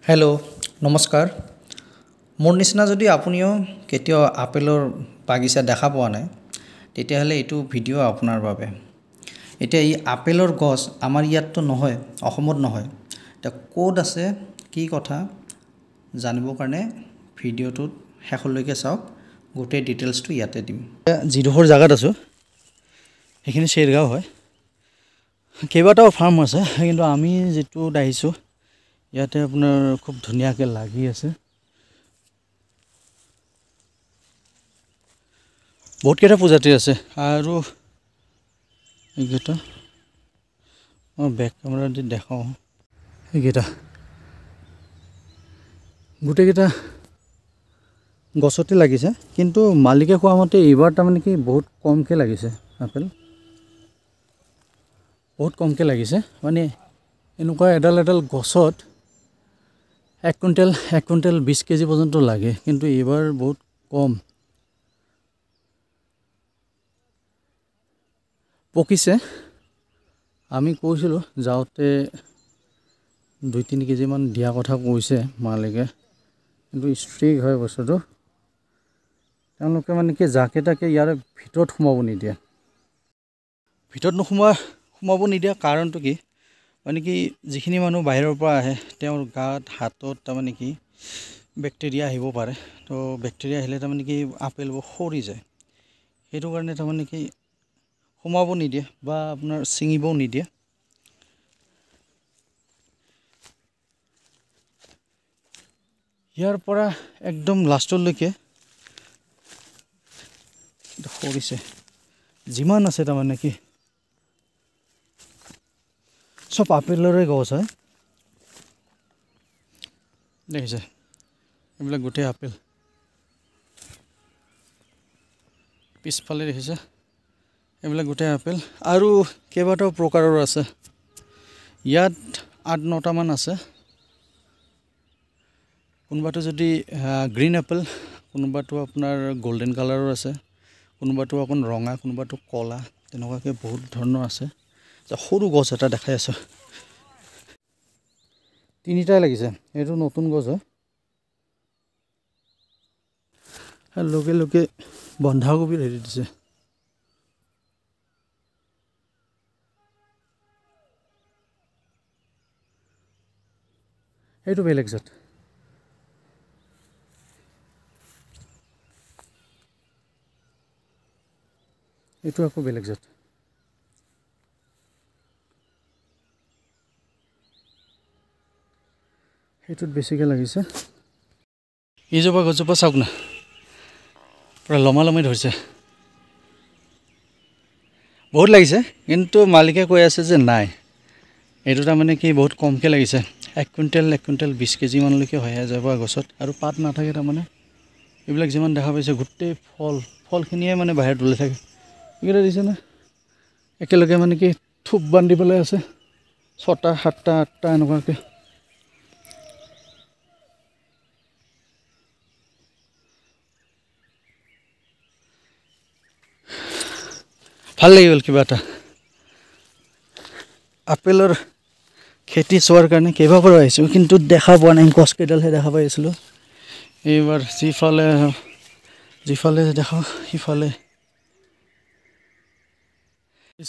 hello' নমস্কাৰ মোৰ নিচিনা যদি আপুনিও কেতিয়াও আপেলৰ বাগিচা দেখা পোৱা নাই তেতিয়াহ'লে এইটো ভিডিঅ' আপোনাৰ বাবে এতিয়া এই আপেলৰ গছ আমাৰ ইয়াততো নহয় অসমত নহয় এটা ক'ত আছে কি কথা জানিবৰ কাৰণে ভিডিঅ'টোত শেষলৈকে চাওক গোটেই ডিটেইলছটো ইয়াতে দিম যিডোখৰ জায়গাত আছো সেইখিনি চেৰগাঁও হয় কেইবাটাও ফাৰ্ম আছে কিন্তু আমি যেটোত আহিছো ইয়াতে আপোনাৰ খুব ধুনীয়াকৈ লাগি আছে বহুত কেইটা প্ৰজাতি আছে আৰু এইকেইটা মই বেক কেমেৰা দি দেখাওঁ এইকেইটা গোটেইকেইটা গছতে লাগিছে কিন্তু মালিকে কোৱা মতে এইবাৰ তাৰমানে কি বহুত কমকৈ লাগিছে আপেল বহুত কমকৈ লাগিছে মানে এনেকুৱা এডাল গছত 1 কুইণ্টেল 20 কেজি পৰ্যন্ত লাগে কিন্তু এইবাৰ বহুত কম পকিছে আমি কৈছিলোঁ যাওঁতে 2-3 কেজি মান দিয়া কথা কৈছে মালিকে কিন্তু ষ্ট্ৰিক হয় বস্তুটো তেওঁলোকে মানে কি জাকে তাকে ইয়াৰ ভিতৰত সোমাব নিদিয়ে ভিতৰত সোমাব নিদিয়া কাৰণটো কি মানে কি যিখিনি মানুহ বাহিৰৰ পৰা আহে তেওঁৰ গাত হাতত তাৰমানে কি বেক্টেৰিয়া আহিব পাৰে তো বেক্টেৰিয়া আহিলে তাৰমানে কি আপেলবোৰ সৰি যায় সেইটো কাৰণে তাৰমানে কি সোমাব নিদিয়ে বা আপোনাৰ ছিঙিবও নিদিয়ে ইয়াৰ পৰা একদম লাষ্টলৈকে সৰিছে যিমান আছে তাৰমানে কি সব আপেলৰে গছ হয় দেখিছে এইবিলাক গোটেই আপেল পিছফালে দেখিছে এইবিলাক গোটেই আপেল আৰু কেইবাটাও প্ৰকাৰৰ আছে ইয়াত 8-9টা মান আছে কোনোবাটো যদি গ্ৰীণ আপেল কোনোবাটো আপোনাৰ গোল্ডেন কালাৰৰ আছে কোনোবাটো অকণ ৰঙা কোনোবাটো কলা তেনেকুৱাকৈ বহুত ধৰণৰ আছে সৰু গছ এটা দেখাই আছে 3টাই লাগিছে এইটো নতুন গছ হয় লগে লগে বন্ধাকবিৰ হেৰি দিছে এইটো বেলেগ জাত এইটো আকৌ বেলেগ জাত এইটোত বেছিকৈ লাগিছে এইজোপা গছজোপা চাওক না পুৰা লমালমি ধৰিছে বহুত লাগিছে কিন্তু মালিকে কৈ আছে যে নাই এইটো তাৰমানে কি বহুত কমকৈ লাগিছে 1 কুইণ্টেল 20 কেজি মানলৈকে হৈ যাব গছত আৰু পাত নাথাকে তাৰমানে এইবিলাক যিমান দেখা পাইছে গোটেই ফলখিনিয়ে মানে বাহিৰত ওলাই থাকে এইকেইটা দিছে না একেলগে মানে কি থুপ বান্ধি পেলাই আছে 6টা 7টা 8টা এনেকুৱাকৈ ভাল লাগি গ'ল কিবা এটা আপেলৰ খেতি চোৱাৰ কাৰণে কেইবাবাৰো আহিছোঁ কিন্তু দেখা পোৱা নাই গছ কেইডালহে দেখা পাই আছিলোঁ এইবাৰ যিফালে দেখাওঁ সিফালে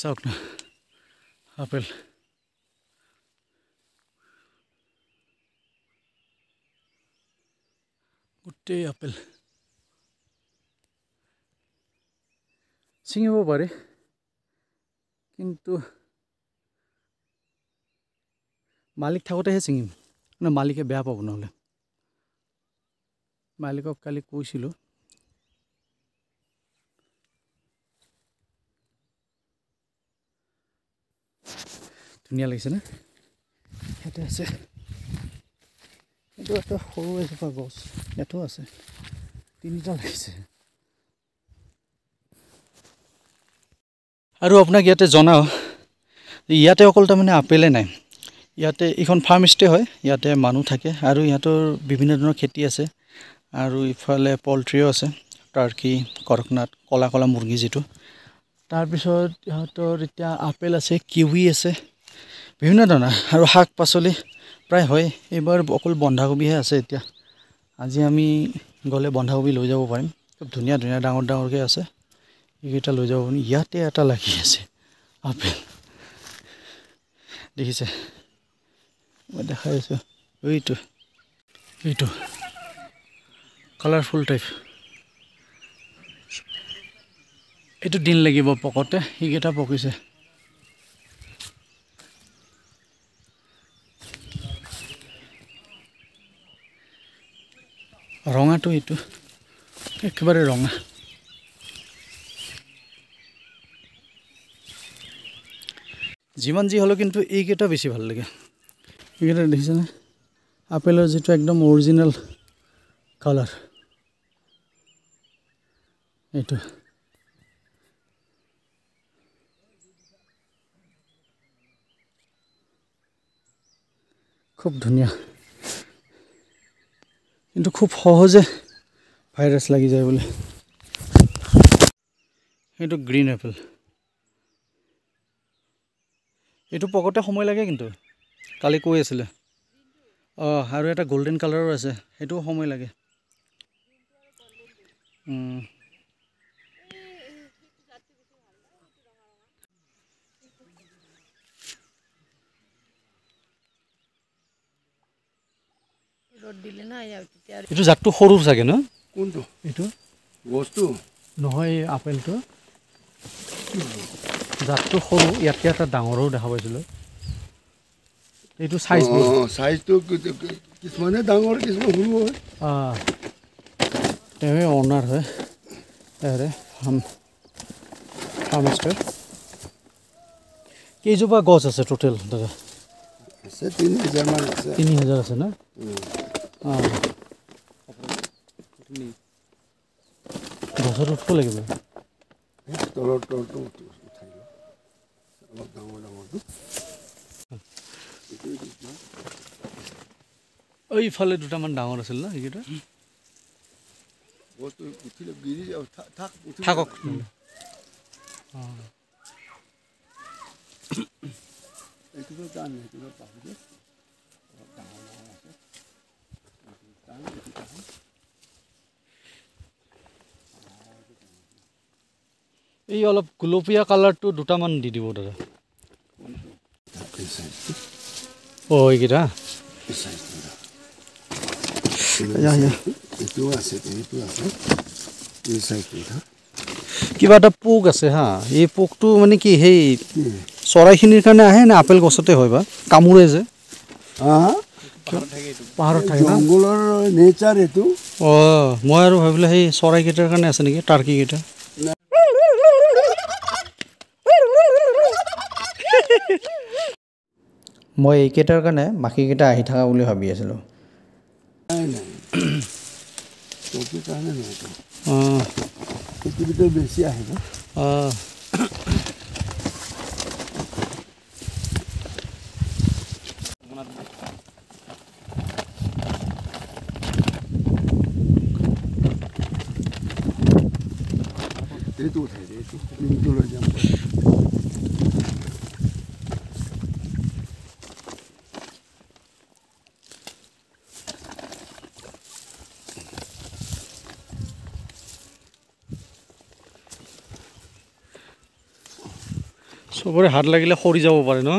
চাওক না আপেল গোটেই আপেল ছিঙিব পাৰে কিন্তু মালিক থাকোঁতেহে ছিঙিম মানে মালিকে বেয়া পাব নহ'লে মালিকক কালি কৈছিলোঁ ধুনীয়া লাগিছে না ইয়াতে আছে এইটো এটা সৰু এজোপা গছ ইয়াতো আছে 3টা লাগিছে আৰু আপোনাক ইয়াতে জনাওঁ ইয়াতে অকল তাৰমানে আপেলে নাই ইয়াতে এইখন ফাৰ্ম ষ্টে হয় ইয়াতে মানুহ থাকে আৰু ইয়াতৰ বিভিন্ন ধৰণৰ খেতি আছে আৰু ইফালে পল্ট্ৰিও আছে টাৰ্কি কৰকনাথ কলা মুৰ্গী যিটো তাৰপিছত ইহঁতৰ এতিয়া আপেল আছে কিৱি আছে বিভিন্ন ধৰণৰ আৰু শাক পাচলি প্ৰায় হয় এইবাৰ অকল বন্ধাকবিহে আছে এতিয়া আজি আমি গ'লে বন্ধাকবি লৈ যাব পাৰিম খুব ধুনীয়া ধুনীয়া ডাঙৰ ডাঙৰকৈ আছে এইকেইটা লৈ যাব পাৰিম ইয়াতে এটা লাগি আছে আপেল দেখিছে মই দেখাই আছোঁ এইটো কালাৰফুল টাইপ এইটো দিন লাগিব পকতে এইকেইটা পকিছে ৰঙাটো এইটো একেবাৰে ৰঙা যিমান যি হ'লেও কিন্তু এইকেইটা বেছি ভাল লাগে এইকেইটা দেখিছেনে আপেলৰ যিটো একদম অৰিজিনেল কালাৰ এইটো খুব ধুনীয়া কিন্তু খুব সহজে ভাইৰাছ লাগি যায় বোলে এইটো গ্ৰীণ এপল এইটো পকতে সময় লাগে কিন্তু কালি কৈ আছিলে আৰু এটা গোল্ডেন কালাৰৰ আছে সেইটোও সময় লাগে এইটো জাতটো সৰু চাগে ন কোনটো এইটো গছটো নহয় আপেলটো জাতটো সৰু ইয়াতকৈ এটা ডাঙৰো দেখা পাইছিলোঁ এইটো চাইজটো কিছুমানে ডাঙৰ কিছুমান সৰু হয় তেওঁৱে অনাৰ হয় ইয়াৰে ফাৰ্মাৰ কেইজোপা গছ আছে টোটেল দাদা আছে 3000 মান আছে 3000 আছে না গছত উঠিব লাগিব তলৰ উঠাই অলপ ডাঙৰ ডাঙৰটো এইফালে দুটামান ডাঙৰ আছিল ন এইকেইটা থাকক এই অলপ গুলপীয়া কালাৰটো দুটামান দি দিব দাদা এইকেইটা কিবা এটা পোক আছে হা এই পোকটো মানে কি সেই চৰাইখিনিৰ কাৰণে আহে নে আপেল গছতে হয় বা কামোৰে যে পাহাৰত থাকে জংঘলৰ নেচাৰ এইটো মই আৰু ভাবিলে সেই চৰাইকেইটাৰ কাৰণে আছে নেকি টাৰ্কিকেইটা মই এইকেইটাৰ কাৰণে বাকীকেইটা আহি থকা বুলি ভাবি আছিলোঁ বেছি আহিব এইটো উঠাই দিয়ে এইটো লিংকটো লৈ যাম চবৰে হাত লাগিলে সৰি যাব পাৰে ন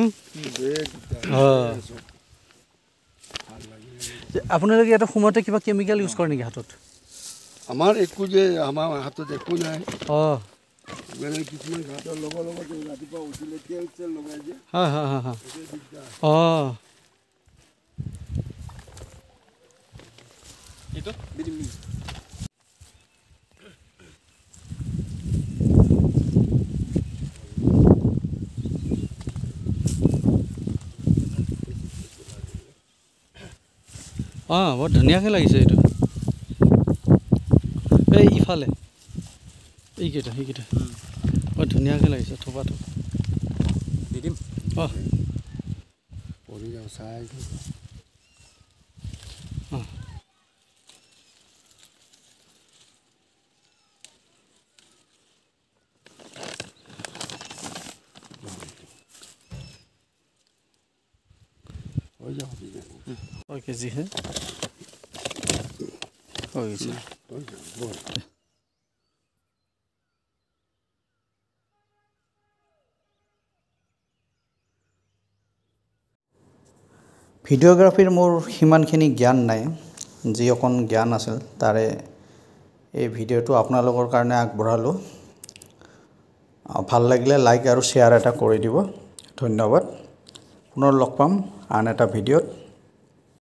আপোনালোকে ইয়াতে সোমাওঁতে কিবা কেমিকেল ইউজ কৰে নেকি হাতত আমাৰ একো যে আমাৰ হাতত একো নাই কিছুমান ঘাটৰ লগত ৰাতিপুৱা উঠিলে তেল চেল লগাই দিয়ে এইটো বৰ ধুনীয়াকৈ লাগিছে এইটো এই ইফালে এইকেইটা বৰ ধুনীয়াকৈ লাগিছে থোপাটো দি দিম পৰি যাওঁ চাই হৈ যাব 6 কেজি হে হৈ গৈছে ভিডিঅ'গ্ৰাফীৰ মোৰ সিমানখিনি জ্ঞান নাই যি অকণ জ্ঞান আছিল তাৰে এই ভিডিঅ'টো আপোনালোকৰ কাৰণে আগবঢ়ালোঁ ভাল লাগিলে লাইক আৰু শ্বেয়াৰ এটা কৰি দিব ধন্যবাদ পুনৰ লগ পাম আন এটা ভিডিঅ'ত